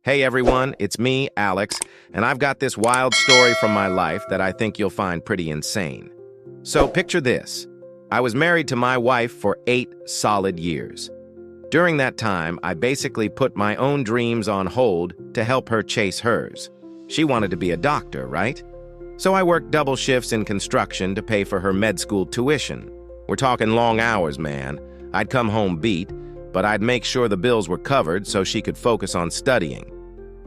Hey everyone, it's me, Alex, and I've got this wild story from my life that I think you'll find pretty insane. So picture this. I was married to my wife for 8 solid years. During that time, I basically put my own dreams on hold to help her chase hers. She wanted to be a doctor, right? So I worked double shifts in construction to pay for her med school tuition. We're talking long hours, man. I'd come home beat, but I'd make sure the bills were covered so she could focus on studying.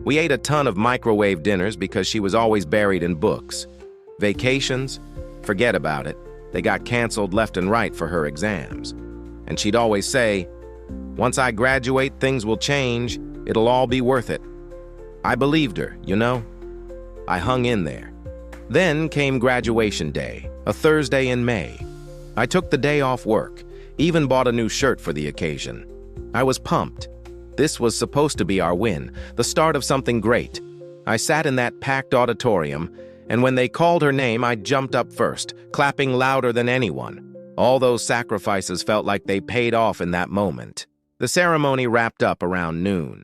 We ate a ton of microwave dinners because she was always buried in books. Vacations? Forget about it. They got canceled left and right for her exams. And she'd always say, "Once I graduate, things will change. It'll all be worth it." I believed her, you know? I hung in there. Then came graduation day, a Thursday in May. I took the day off work, even bought a new shirt for the occasion. I was pumped. This was supposed to be our win, the start of something great. I sat in that packed auditorium, and when they called her name, I jumped up first, clapping louder than anyone. All those sacrifices felt like they paid off in that moment. The ceremony wrapped up around noon.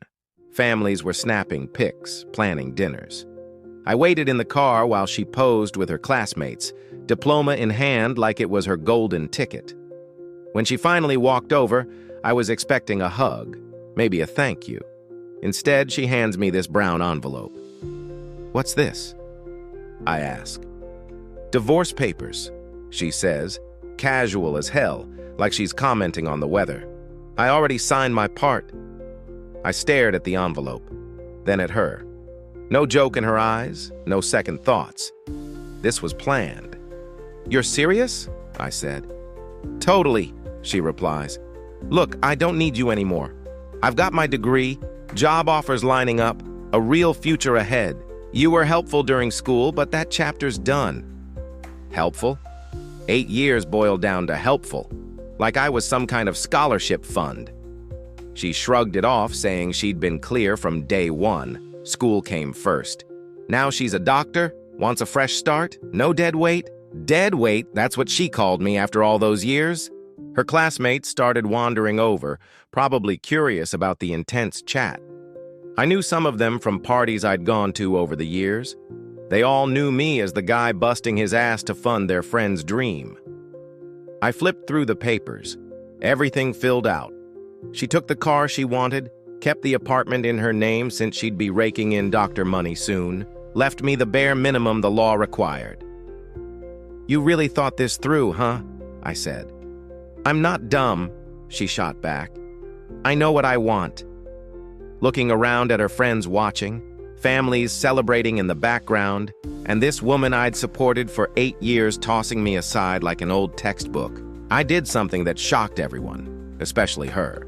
Families were snapping pics, planning dinners. I waited in the car while she posed with her classmates, diploma in hand like it was her golden ticket. When she finally walked over, I was expecting a hug, maybe a thank you. Instead, she hands me this brown envelope. "What's this?" I ask. "Divorce papers," she says, casual as hell, like she's commenting on the weather. I already signed my part. I stared at the envelope, then at her. No joke in her eyes, no second thoughts. This was planned. "You're serious?" I said. "Totally," she replies. "Look, I don't need you anymore. I've got my degree, job offers lining up, a real future ahead. You were helpful during school, but that chapter's done." Helpful? 8 years boiled down to helpful, like I was some kind of scholarship fund. She shrugged it off, saying she'd been clear from day one. School came first. Now she's a doctor, wants a fresh start, no dead weight. Dead weight, that's what she called me after all those years. Her classmates started wandering over, probably curious about the intense chat. I knew some of them from parties I'd gone to over the years. They all knew me as the guy busting his ass to fund their friend's dream. I flipped through the papers. Everything filled out. She took the car she wanted, kept the apartment in her name since she'd be raking in doctor money soon, left me the bare minimum the law required. "You really thought this through, huh?" I said. "I'm not dumb," she shot back. "I know what I want." Looking around at her friends watching, families celebrating in the background, and this woman I'd supported for 8 years tossing me aside like an old textbook, I did something that shocked everyone, especially her.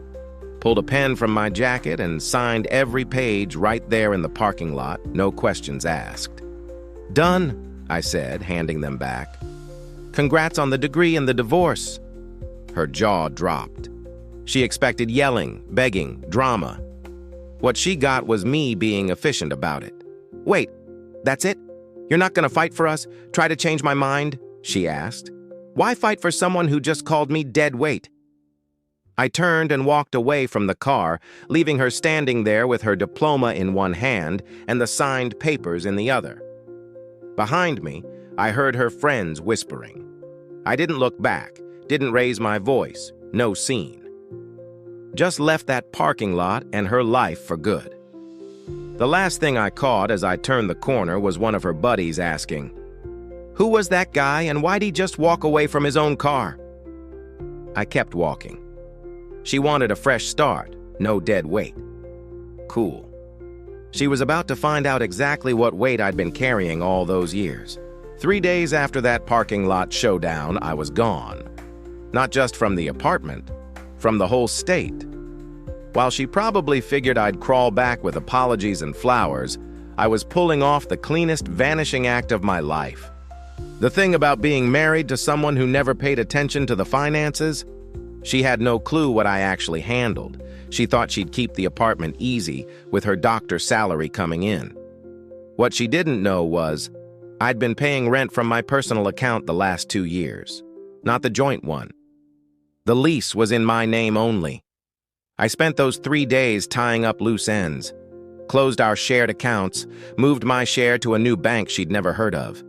Pulled a pen from my jacket and signed every page right there in the parking lot, no questions asked. "Done," I said, handing them back. "Congrats on the degree and the divorce." Her jaw dropped. She expected yelling, begging, drama. What she got was me being efficient about it. "Wait, that's it? You're not gonna fight for us? Try to change my mind?" she asked. "Why fight for someone who just called me dead weight?" I turned and walked away from the car, leaving her standing there with her diploma in one hand and the signed papers in the other. Behind me, I heard her friends whispering. I didn't look back, didn't raise my voice, no scene. Just left that parking lot and her life for good. The last thing I caught as I turned the corner was one of her buddies asking, "Who was that guy and why'd he just walk away from his own car?" I kept walking. She wanted a fresh start, no dead weight. Cool. She was about to find out exactly what weight I'd been carrying all those years. 3 days after that parking lot showdown, I was gone. Not just from the apartment, from the whole state. While she probably figured I'd crawl back with apologies and flowers, I was pulling off the cleanest vanishing act of my life. The thing about being married to someone who never paid attention to the finances? She had no clue what I actually handled. She thought she'd keep the apartment easy with her doctor's salary coming in. What she didn't know was I'd been paying rent from my personal account the last 2 years, not the joint one. The lease was in my name only. I spent those 3 days tying up loose ends. closed our shared accounts, moved my share to a new bank she'd never heard of,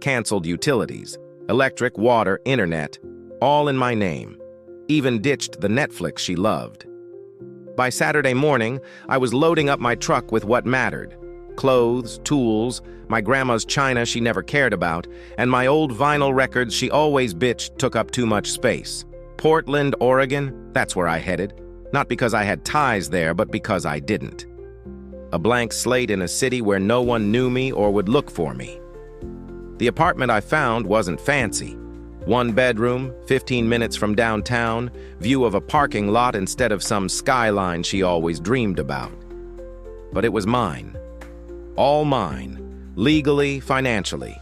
canceled utilities, electric, water, internet, all in my name, even ditched the Netflix she loved. By Saturday morning, I was loading up my truck with what mattered: clothes, tools, my grandma's china she never cared about, and my old vinyl records she always bitched took up too much space. Portland, Oregon, that's where I headed. Not because I had ties there, but because I didn't. A blank slate in a city where no one knew me or would look for me. The apartment I found wasn't fancy. 1 bedroom, 15 minutes from downtown, view of a parking lot instead of some skyline she always dreamed about. But it was mine. All mine. Legally, financially.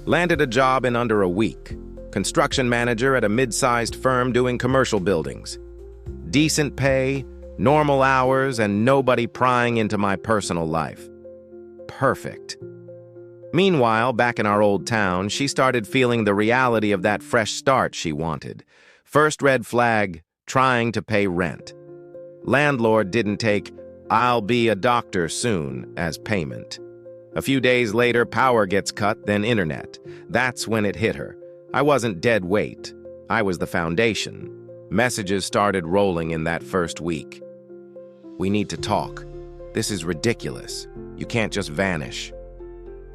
Landed a job in under a week. Construction manager at a mid-sized firm doing commercial buildings. Decent pay, normal hours, and nobody prying into my personal life. Perfect. Meanwhile, back in our old town, she started feeling the reality of that fresh start she wanted. First red flag, trying to pay rent. Landlord didn't take "I'll be a doctor soon" as payment. A few days later, power gets cut, then internet. That's when it hit her. I wasn't dead weight. I was the foundation. Messages started rolling in that first week. "We need to talk. This is ridiculous. You can't just vanish."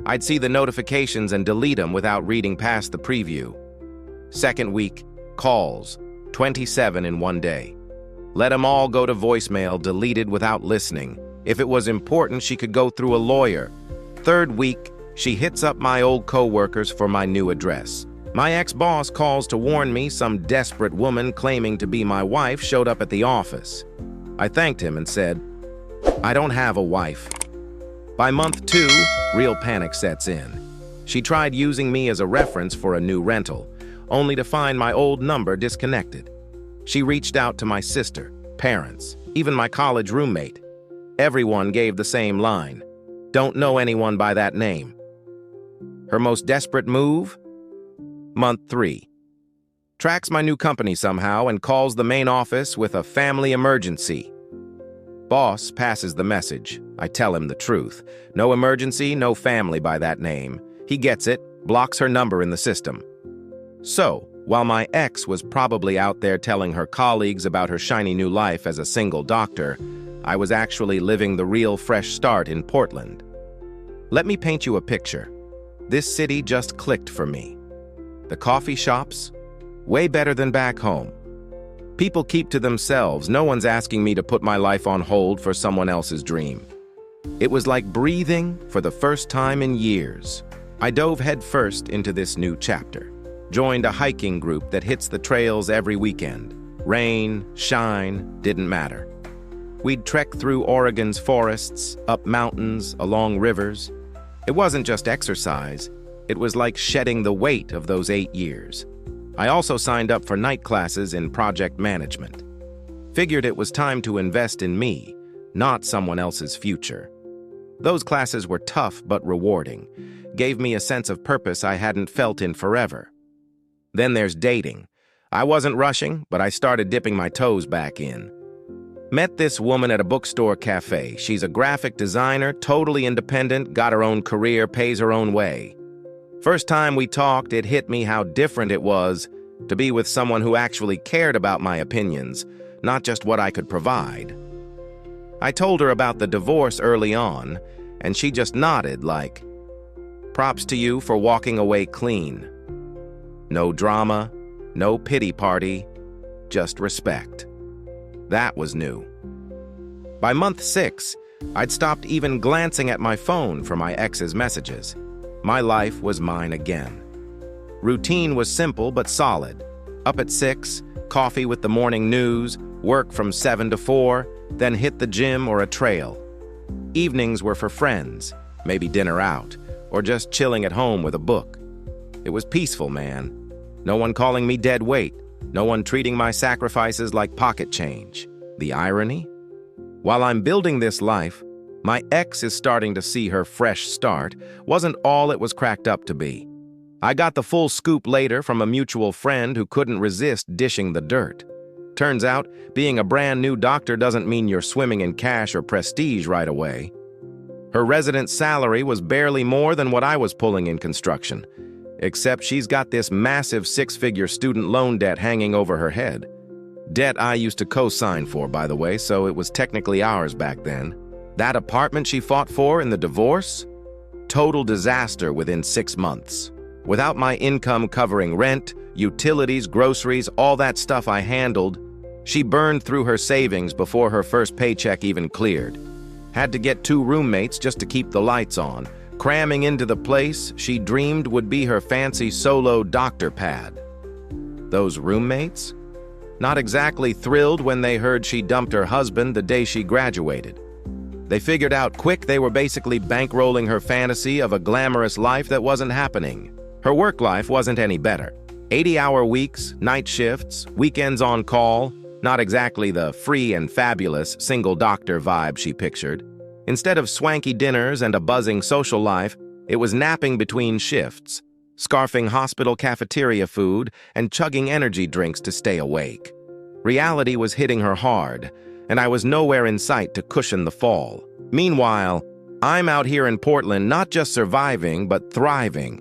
I'd see the notifications and delete them without reading past the preview. Second week, calls, 27 in one day. Let them all go to voicemail, deleted without listening. If it was important, she could go through a lawyer. Third week, she hits up my old co-workers for my new address. My ex-boss calls to warn me some desperate woman claiming to be my wife showed up at the office. I thanked him and said, "I don't have a wife." By month 2, real panic sets in. She tried using me as a reference for a new rental, only to find my old number disconnected. She reached out to my sister, parents, even my college roommate. Everyone gave the same line: "Don't know anyone by that name." Her most desperate move? Month 3. Tracks my new company somehow and calls the main office with a family emergency. Boss passes the message. I tell him the truth. No emergency, no family by that name. He gets it, blocks her number in the system. So, while my ex was probably out there telling her colleagues about her shiny new life as a single doctor, I was actually living the real fresh start in Portland. Let me paint you a picture. This city just clicked for me. The coffee shops? Way better than back home. People keep to themselves. No one's asking me to put my life on hold for someone else's dream. It was like breathing for the first time in years. I dove headfirst into this new chapter. Joined a hiking group that hits the trails every weekend. Rain, shine, didn't matter. We'd trek through Oregon's forests, up mountains, along rivers. It wasn't just exercise. It was like shedding the weight of those 8 years. I also signed up for night classes in project management. Figured it was time to invest in me, not someone else's future. Those classes were tough but rewarding, gave me a sense of purpose I hadn't felt in forever. Then there's dating. I wasn't rushing, but I started dipping my toes back in. Met this woman at a bookstore cafe. She's a graphic designer, totally independent, got her own career, pays her own way. First time we talked, it hit me how different it was to be with someone who actually cared about my opinions, not just what I could provide. I told her about the divorce early on, and she just nodded like, "Props to you for walking away clean." No drama, no pity party, just respect. That was new. By month 6, I'd stopped even glancing at my phone for my ex's messages. My life was mine again. Routine was simple but solid. Up at 6, coffee with the morning news, work from 7 to 4, then hit the gym or a trail. Evenings were for friends, maybe dinner out, or just chilling at home with a book. It was peaceful, man. No one calling me dead weight, no one treating my sacrifices like pocket change. The irony? While I'm building this life, my ex is starting to see her fresh start wasn't all it was cracked up to be. I got the full scoop later from a mutual friend who couldn't resist dishing the dirt. Turns out, being a brand new doctor doesn't mean you're swimming in cash or prestige right away. Her resident salary was barely more than what I was pulling in construction, except she's got this massive six-figure student loan debt hanging over her head. Debt I used to co-sign for, by the way, so it was technically ours back then. That apartment she fought for in the divorce? Total disaster within 6 months. Without my income covering rent, utilities, groceries, all that stuff I handled, she burned through her savings before her first paycheck even cleared. Had to get 2 roommates just to keep the lights on, cramming into the place she dreamed would be her fancy solo doctor pad. Those roommates? Not exactly thrilled when they heard she dumped her husband the day she graduated. They figured out quick they were basically bankrolling her fantasy of a glamorous life that wasn't happening. Her work life wasn't any better. 80-hour weeks, night shifts, weekends on call, not exactly the free and fabulous single doctor vibe she pictured. Instead of swanky dinners and a buzzing social life, it was napping between shifts, scarfing hospital cafeteria food, and chugging energy drinks to stay awake. Reality was hitting her hard, and I was nowhere in sight to cushion the fall. Meanwhile, I'm out here in Portland not just surviving, but thriving.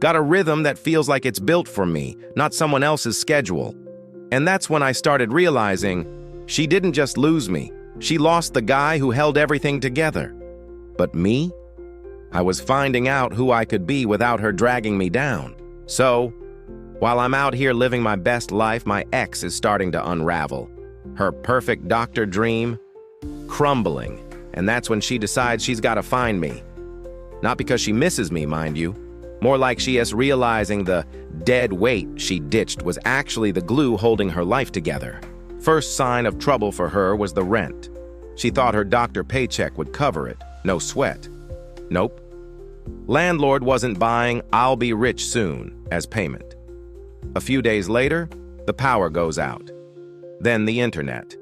Got a rhythm that feels like it's built for me, not someone else's schedule. And that's when I started realizing she didn't just lose me. She lost the guy who held everything together. But me? I was finding out who I could be without her dragging me down. So, while I'm out here living my best life, my ex is starting to unravel. Her perfect doctor dream, crumbling. And that's when she decides she's got to find me. Not because she misses me, mind you. More like she is realizing the dead weight she ditched was actually the glue holding her life together. First sign of trouble for her was the rent. She thought her doctor paycheck would cover it. No sweat. Nope. Landlord wasn't buying "I'll be rich soon" as payment. A few days later, the power goes out. Then the internet.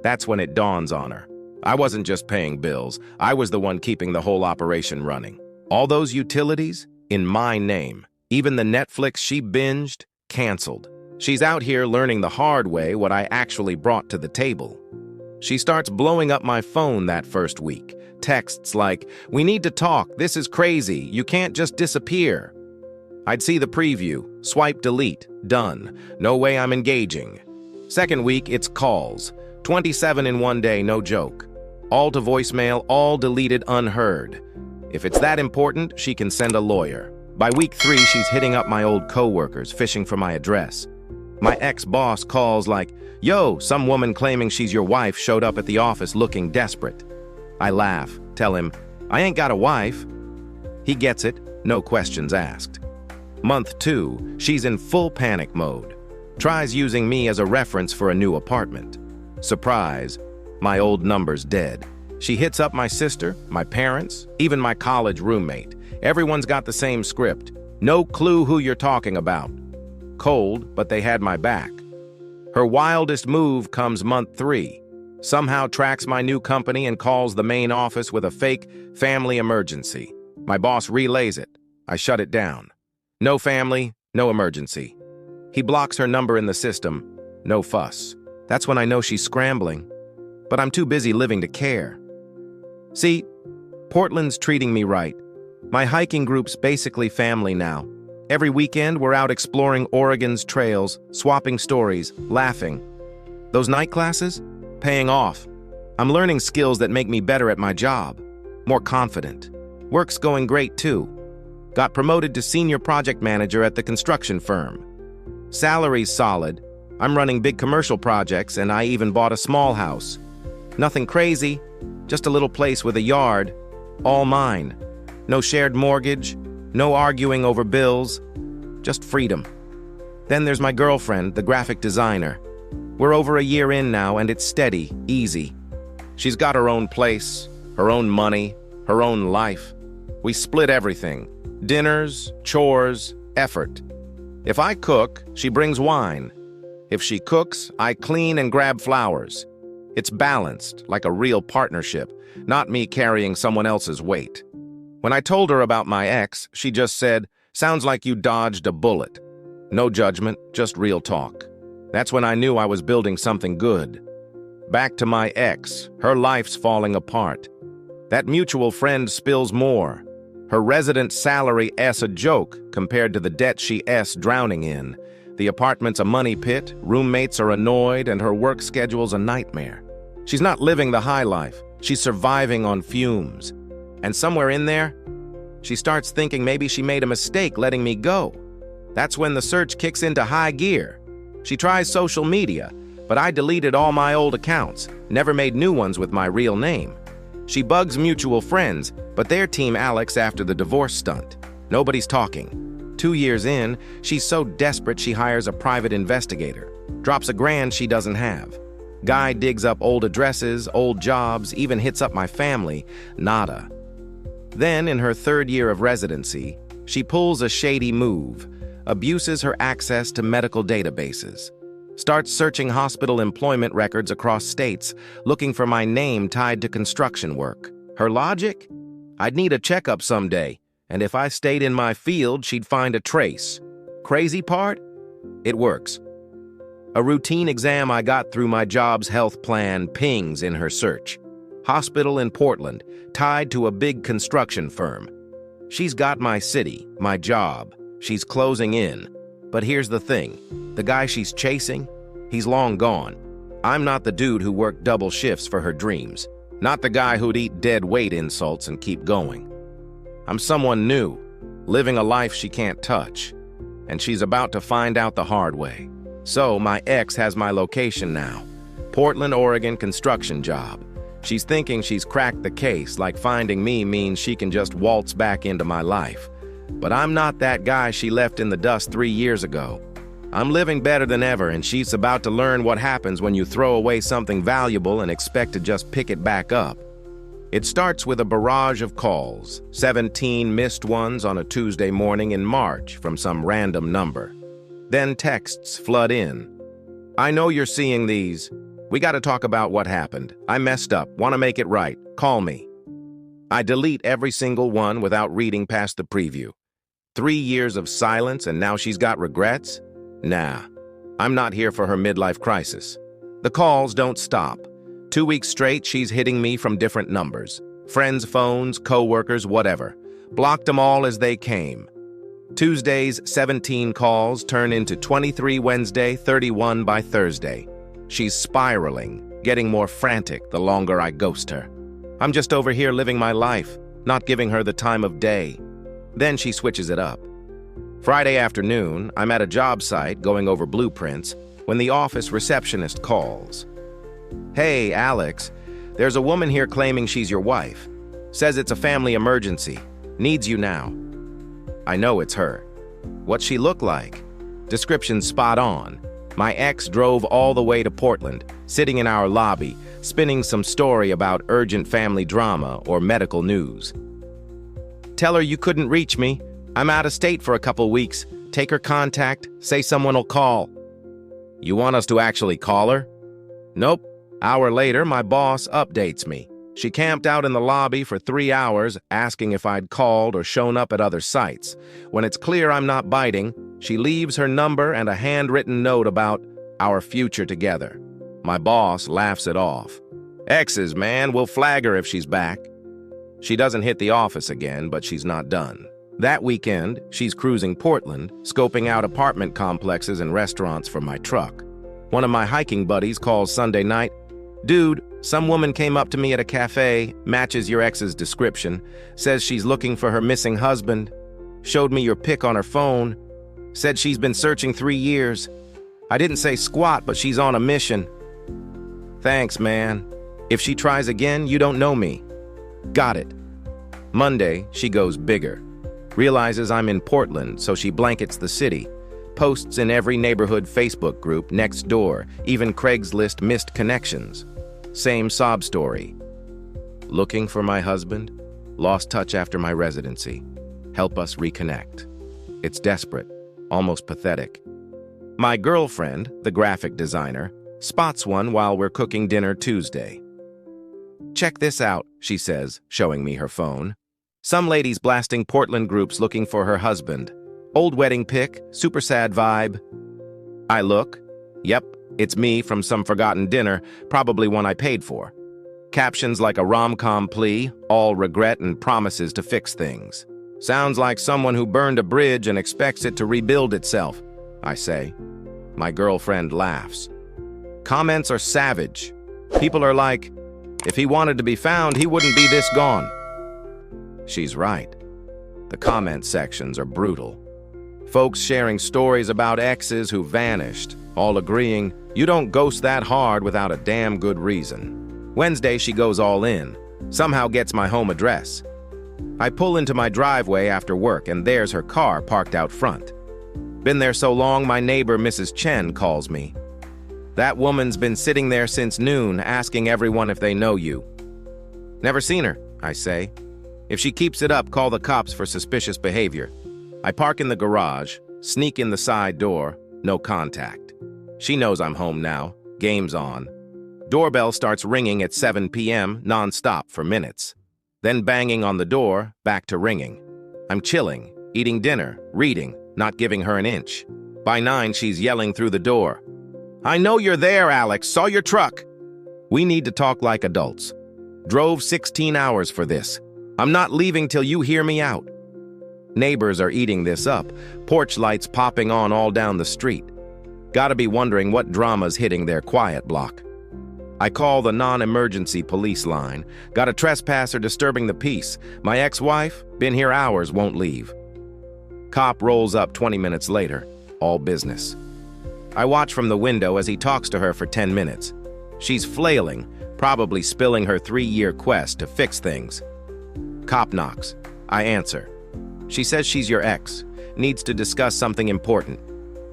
That's when it dawns on her. I wasn't just paying bills. I was the one keeping the whole operation running. All those utilities, in my name. Even the Netflix she binged, canceled. She's out here learning the hard way what I actually brought to the table. She starts blowing up my phone that first week. Texts like, "We need to talk, this is crazy, you can't just disappear." I'd see the preview, swipe delete, done. No way I'm engaging. Second week, it's calls. 27 in one day, no joke. All to voicemail, all deleted unheard. If it's that important, she can send a lawyer. By week 3, she's hitting up my old coworkers, fishing for my address. My ex-boss calls like, "Yo, some woman claiming she's your wife showed up at the office looking desperate." I laugh, tell him, "I ain't got a wife." He gets it, no questions asked. Month 2, she's in full panic mode. Tries using me as a reference for a new apartment. Surprise, my old number's dead. She hits up my sister, my parents, even my college roommate. Everyone's got the same script. No clue who you're talking about. Cold, but they had my back. Her wildest move comes month 3. Somehow tracks my new company and calls the main office with a fake family emergency. My boss relays it. I shut it down. No family, no emergency. He blocks her number in the system. No fuss. That's when I know she's scrambling. But I'm too busy living to care. See, Portland's treating me right. My hiking group's basically family now. Every weekend, we're out exploring Oregon's trails, swapping stories, laughing. Those night classes? Paying off. I'm learning skills that make me better at my job. More confident. Work's going great, too. Got promoted to senior project manager at the construction firm. Salary's solid. I'm running big commercial projects, and I even bought a small house. Nothing crazy, just a little place with a yard. All mine. No shared mortgage, no arguing over bills, just freedom. Then there's my girlfriend, the graphic designer. We're over a year in now, and it's steady, easy. She's got her own place, her own money, her own life. We split everything. Dinners, chores, effort. If I cook, she brings wine. If she cooks, I clean and grab flowers. It's balanced, like a real partnership, not me carrying someone else's weight. When I told her about my ex, she just said, "Sounds like you dodged a bullet." No judgment, just real talk. That's when I knew I was building something good. Back to my ex, her life's falling apart. That mutual friend spills more. Her resident salary a joke compared to the debt she drowning in. The apartment's a money pit, roommates are annoyed, and her work schedule's a nightmare. She's not living the high life. She's surviving on fumes. And somewhere in there, she starts thinking maybe she made a mistake letting me go. That's when the search kicks into high gear. She tries social media, but I deleted all my old accounts, never made new ones with my real name. She bugs mutual friends, but they're Team Alex after the divorce stunt. Nobody's talking. 2 years in, she's so desperate she hires a private investigator. Drops $1,000 she doesn't have. Guy digs up old addresses, old jobs, even hits up my family. Nada. Then, in her 3rd year of residency, she pulls a shady move, abuses her access to medical databases, starts searching hospital employment records across states, looking for my name tied to construction work. Her logic? I'd need a checkup someday, and if I stayed in my field, she'd find a trace. Crazy part? It works. A routine exam I got through my job's health plan pings in her search. Hospital in Portland, tied to a big construction firm. She's got my city, my job. She's closing in. But here's the thing. The guy she's chasing, he's long gone. I'm not the dude who worked double shifts for her dreams. Not the guy who'd eat dead weight insults and keep going. I'm someone new, living a life she can't touch. And she's about to find out the hard way. So my ex has my location now. Portland, Oregon construction job. She's thinking she's cracked the case, like finding me means she can just waltz back into my life. But I'm not that guy she left in the dust 3 years ago. I'm living better than ever, and she's about to learn what happens when you throw away something valuable and expect to just pick it back up. It starts with a barrage of calls, 17 missed ones on a Tuesday morning in March from some random number. Then texts flood in. I know you're seeing these. We got to talk about what happened. I messed up. Want to make it right. Call me. I delete every single one without reading past the preview. 3 years of silence and now she's got regrets? Nah. I'm not here for her midlife crisis. The calls don't stop. 2 weeks straight, she's hitting me from different numbers. Friends' phones, co-workers, whatever. Blocked them all as they came. Tuesday's 17 calls turn into 23 Wednesday, 31 by Thursday. She's spiraling, getting more frantic the longer I ghost her. I'm just over here living my life, not giving her the time of day. Then she switches it up. Friday afternoon, I'm at a job site going over blueprints when the office receptionist calls. Hey, Alex, there's a woman here claiming she's your wife. Says it's a family emergency. Needs you now. I know it's her. What's she look like? Description spot on. My ex drove all the way to Portland, sitting in our lobby, spinning some story about urgent family drama or medical news. Tell her you couldn't reach me. I'm out of state for a couple weeks. Take her contact, say someone will call. You want us to actually call her? Nope. Hour later, my boss updates me. She camped out in the lobby for 3 hours, asking if I'd called or shown up at other sites. When it's clear I'm not biting, she leaves her number and a handwritten note about our future together. My boss laughs it off. Exes, man, we'll flag her if she's back. She doesn't hit the office again, but she's not done. That weekend, she's cruising Portland, scoping out apartment complexes and restaurants for my truck. One of my hiking buddies calls Sunday night. Dude, some woman came up to me at a cafe, matches your ex's description, says she's looking for her missing husband, showed me your pic on her phone, said she's been searching 3 years. I didn't say squat, but she's on a mission. Thanks, man. If she tries again, you don't know me. Got it. Monday, she goes bigger. Realizes I'm in Portland, so she blankets the city. Posts in every neighborhood Facebook group next door, even Craigslist missed connections. Same sob story. Looking for my husband? Lost touch after my residency. Help us reconnect. It's desperate, almost pathetic. My girlfriend, the graphic designer, spots one while we're cooking dinner Tuesday. Check this out, she says, showing me her phone. Some lady's blasting Portland groups looking for her husband. Old wedding pic, super sad vibe. I look. Yep, it's me from some forgotten dinner, probably one I paid for. Captions like a rom-com plea, all regret and promises to fix things. Sounds like someone who burned a bridge and expects it to rebuild itself, I say. My girlfriend laughs. Comments are savage. People are like, if he wanted to be found, he wouldn't be this gone. She's right. The comment sections are brutal. Folks sharing stories about exes who vanished, all agreeing, you don't ghost that hard without a damn good reason. Wednesday, she goes all in, somehow gets my home address. I pull into my driveway after work, and there's her car parked out front. Been there so long, my neighbor, Mrs. Chen, calls me. That woman's been sitting there since noon, asking everyone if they know you. Never seen her, I say. If she keeps it up, call the cops for suspicious behavior. I park in the garage, sneak in the side door, no contact. She knows I'm home now, game's on. Doorbell starts ringing at 7 p.m. non-stop for minutes. Then banging on the door, back to ringing. I'm chilling, eating dinner, reading, not giving her an inch. By 9, she's yelling through the door. I know you're there, Alex. Saw your truck. We need to talk like adults. Drove 16 hours for this. I'm not leaving till you hear me out. Neighbors are eating this up, porch lights popping on all down the street. Gotta be wondering what drama's hitting their quiet block. I call the non-emergency police line. Got a trespasser disturbing the peace. My ex-wife, been here hours, won't leave. Cop rolls up 20 minutes later, all business. I watch from the window as he talks to her for 10 minutes. She's flailing, probably spilling her 3-year quest to fix things. Cop knocks. I answer. She says she's your ex, needs to discuss something important.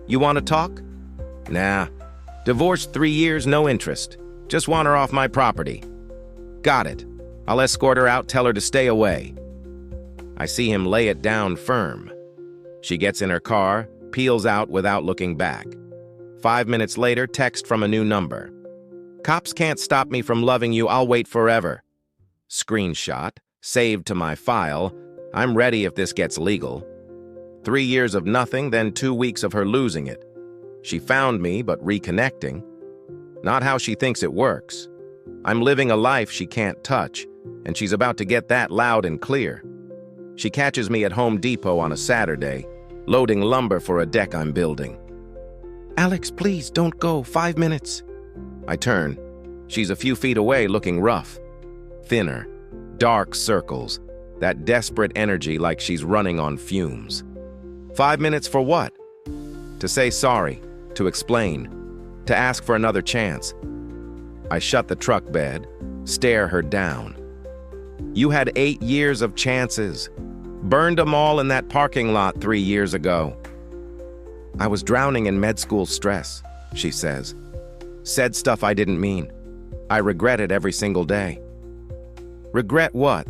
You want to talk? Nah. Divorced 3 years, no interest. Just want her off my property. Got it. I'll escort her out, tell her to stay away. I see him lay it down firm. She gets in her car, peels out without looking back. 5 minutes later, text from a new number. Cops can't stop me from loving you, I'll wait forever. Screenshot, saved to my file. I'm ready if this gets legal. 3 years of nothing, then 2 weeks of her losing it. She found me, but reconnecting. Not how she thinks it works. I'm living a life she can't touch, and she's about to get that loud and clear. She catches me at Home Depot on a Saturday, loading lumber for a deck I'm building. Alex, please, don't go. 5 minutes. I turn. She's a few feet away, looking rough. Thinner. Dark circles. That desperate energy like she's running on fumes. 5 minutes for what? To say sorry. To explain. To ask for another chance. I shut the truck bed, stare her down. You had 8 years of chances. Burned them all in that parking lot 3 years ago. I was drowning in med school stress, she says. Said stuff I didn't mean. I regret it every single day. Regret what?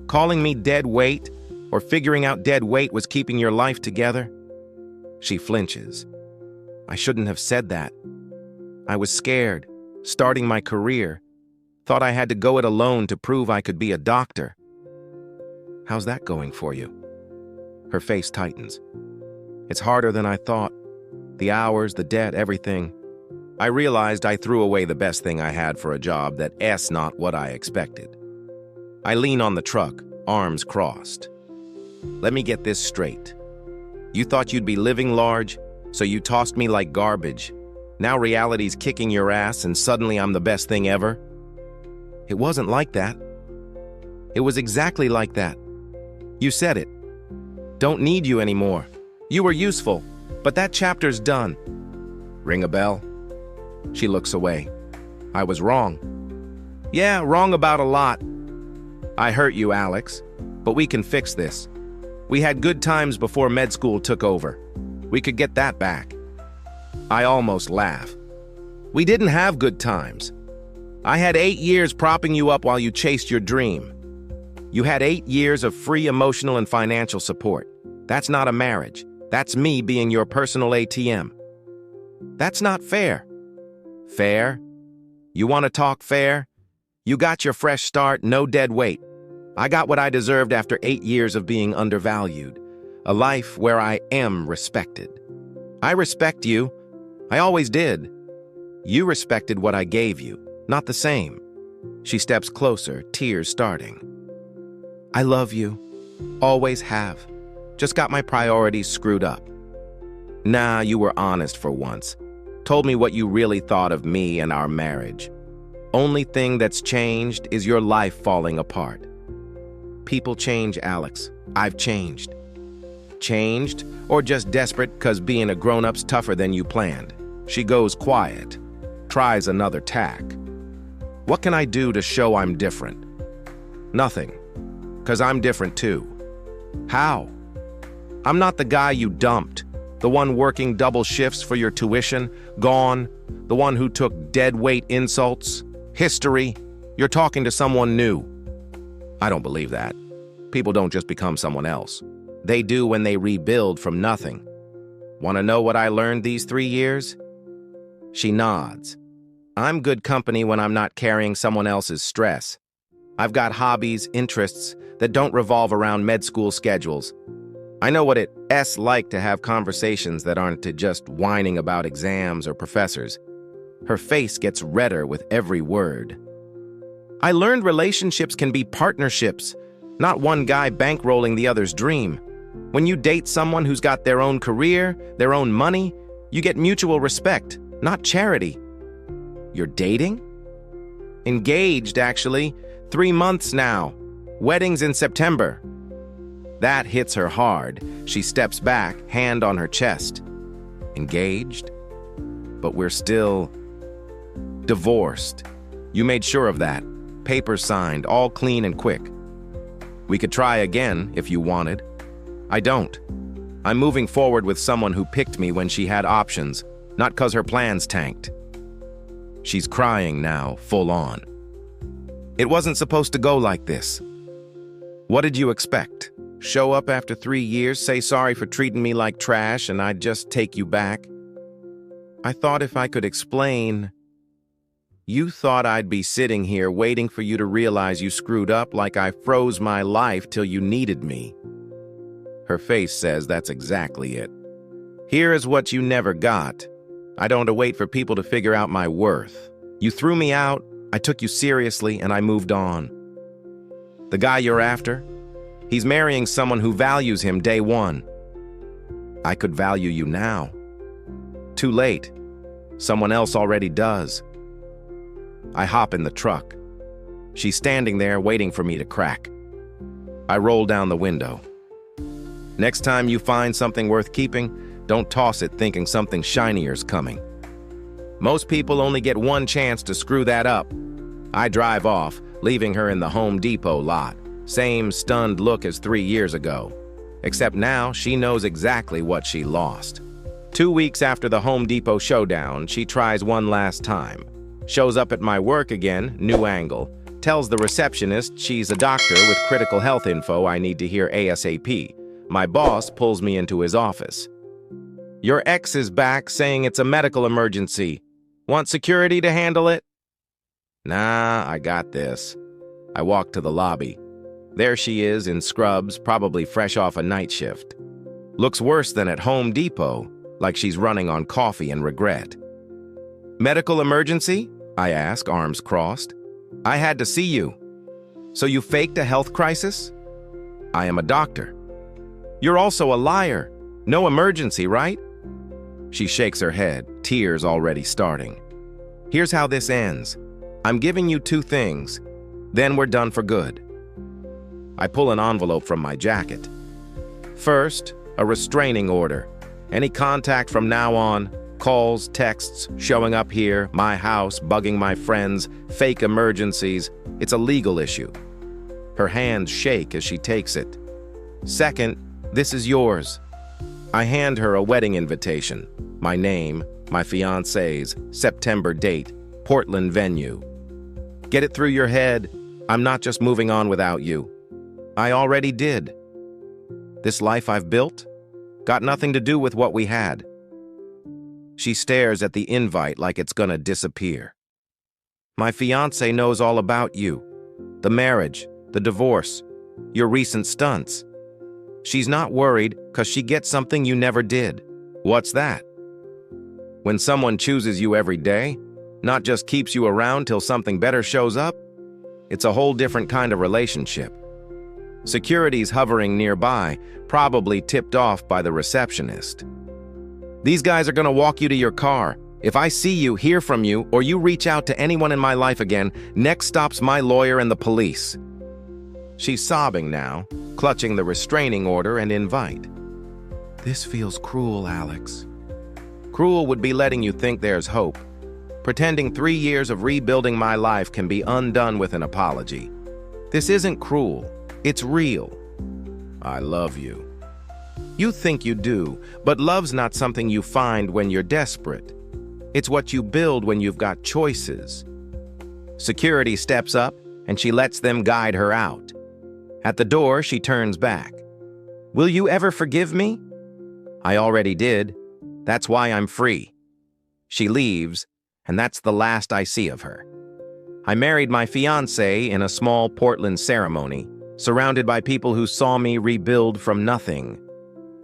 Calling me dead weight, or figuring out dead weight was keeping your life together? She flinches. I shouldn't have said that. I was scared, starting my career. Thought I had to go it alone to prove I could be a doctor. How's that going for you? Her face tightens. It's harder than I thought. The hours, the debt, everything. I realized I threw away the best thing I had for a job that's not what I expected. I lean on the truck, arms crossed. Let me get this straight. You thought you'd be living large, so you tossed me like garbage. Now reality's kicking your ass and suddenly I'm the best thing ever? It wasn't like that. It was exactly like that. You said it. Don't need you anymore. You were useful, but that chapter's done. Ring a bell? She looks away. I was wrong. Yeah, wrong about a lot. I hurt you, Alex, but we can fix this. We had good times before med school took over. We could get that back. I almost laugh. We didn't have good times. I had 8 years propping you up while you chased your dream. You had 8 years of free emotional and financial support. That's not a marriage. That's me being your personal ATM. That's not fair. Fair? You want to talk fair? You got your fresh start, no dead weight. I got what I deserved after 8 years of being undervalued. A life where I am respected. I respect you. I always did. You respected what I gave you, not the same. She steps closer, tears starting. I love you. Always have. Just got my priorities screwed up. Nah, you were honest for once. Told me what you really thought of me and our marriage. Only thing that's changed is your life falling apart. People change, Alex. I've changed. Changed, or just desperate because being a grown-up's tougher than you planned? She goes quiet, tries another tack. What can I do to show I'm different? Nothing, because I'm different too. How? I'm not the guy you dumped, the one working double shifts for your tuition, gone, the one who took dead-weight insults, history. You're talking to someone new. I don't believe that. People don't just become someone else. They do when they rebuild from nothing. Want to know what I learned these 3 years? She nods. I'm good company when I'm not carrying someone else's stress. I've got hobbies, interests that don't revolve around med school schedules. I know what it's like to have conversations that aren't to just whining about exams or professors. Her face gets redder with every word. I learned relationships can be partnerships, not one guy bankrolling the other's dream. When you date someone who's got their own career, their own money, you get mutual respect, not charity. You're dating? Engaged, actually. 3 months now. Wedding's in September. That hits her hard. She steps back, hand on her chest. Engaged? But we're still divorced. You made sure of that. Papers signed, all clean and quick. We could try again if you wanted. I don't. I'm moving forward with someone who picked me when she had options, not 'cause her plans tanked. She's crying now, full on. It wasn't supposed to go like this. What did you expect? Show up after 3 years, say sorry for treating me like trash, and I'd just take you back? I thought if I could explain. You thought I'd be sitting here waiting for you to realize you screwed up like I froze my life till you needed me. Her face says that's exactly it. Here is what you never got. I don't wait for people to figure out my worth. You threw me out, I took you seriously, and I moved on. The guy you're after? He's marrying someone who values him day one. I could value you now. Too late. Someone else already does. I hop in the truck. She's standing there waiting for me to crack. I roll down the window. Next time you find something worth keeping, don't toss it thinking something shinier's coming. Most people only get one chance to screw that up. I drive off, leaving her in the Home Depot lot. Same stunned look as 3 years ago. Except now she knows exactly what she lost. 2 weeks after the Home Depot showdown, she tries one last time. Shows up at my work again, new angle. Tells the receptionist she's a doctor with critical health info I need to hear ASAP. My boss pulls me into his office. Your ex is back saying it's a medical emergency. Want security to handle it? Nah, I got this. I walk to the lobby. There she is in scrubs, probably fresh off a night shift. Looks worse than at Home Depot, like she's running on coffee and regret. Medical emergency? I ask, arms crossed. I had to see you. So you faked a health crisis? I am a doctor. You're also a liar. No emergency, right? She shakes her head, tears already starting. Here's how this ends. I'm giving you 2 things. Then we're done for good. I pull an envelope from my jacket. First, a restraining order. Any contact from now on, calls, texts, showing up here, my house, bugging my friends, fake emergencies, it's a legal issue. Her hands shake as she takes it. Second, this is yours. I hand her a wedding invitation. My name, my fiancé's, September date, Portland venue. Get it through your head. I'm not just moving on without you. I already did. This life I've built got nothing to do with what we had. She stares at the invite like it's gonna disappear. My fiancé knows all about you. The marriage, the divorce, your recent stunts. She's not worried because she gets something you never did. What's that? When someone chooses you every day, not just keeps you around till something better shows up, It's a whole different kind of relationship. Security's hovering nearby, probably tipped off by the receptionist. These guys are gonna walk you to your car. If I see you, hear from you, or you reach out to anyone in my life again, next stop's my lawyer and the police. She's sobbing now, clutching the restraining order and invite. This feels cruel, Alex. Cruel would be letting you think there's hope. Pretending 3 years of rebuilding my life can be undone with an apology. This isn't cruel. It's real. I love you. You think you do, but love's not something you find when you're desperate. It's what you build when you've got choices. Security steps up, and she lets them guide her out. At the door, she turns back. Will you ever forgive me? I already did. That's why I'm free. She leaves, and that's the last I see of her. I married my fiancé in a small Portland ceremony, surrounded by people who saw me rebuild from nothing.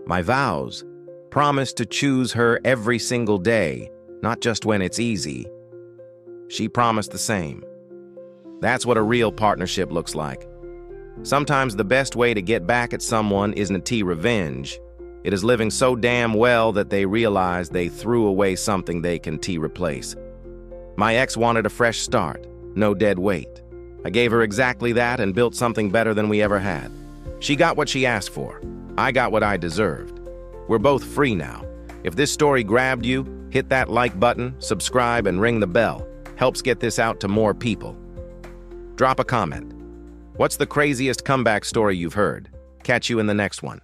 My vows, promised to choose her every single day, not just when it's easy. She promised the same. That's what a real partnership looks like. Sometimes the best way to get back at someone isn't to revenge. It is living so damn well that they realize they threw away something they can replace. My ex wanted a fresh start, no dead weight. I gave her exactly that and built something better than we ever had. She got what she asked for. I got what I deserved. We're both free now. If this story grabbed you, hit that like button, subscribe, and ring the bell. Helps get this out to more people. Drop a comment. What's the craziest comeback story you've heard? Catch you in the next one.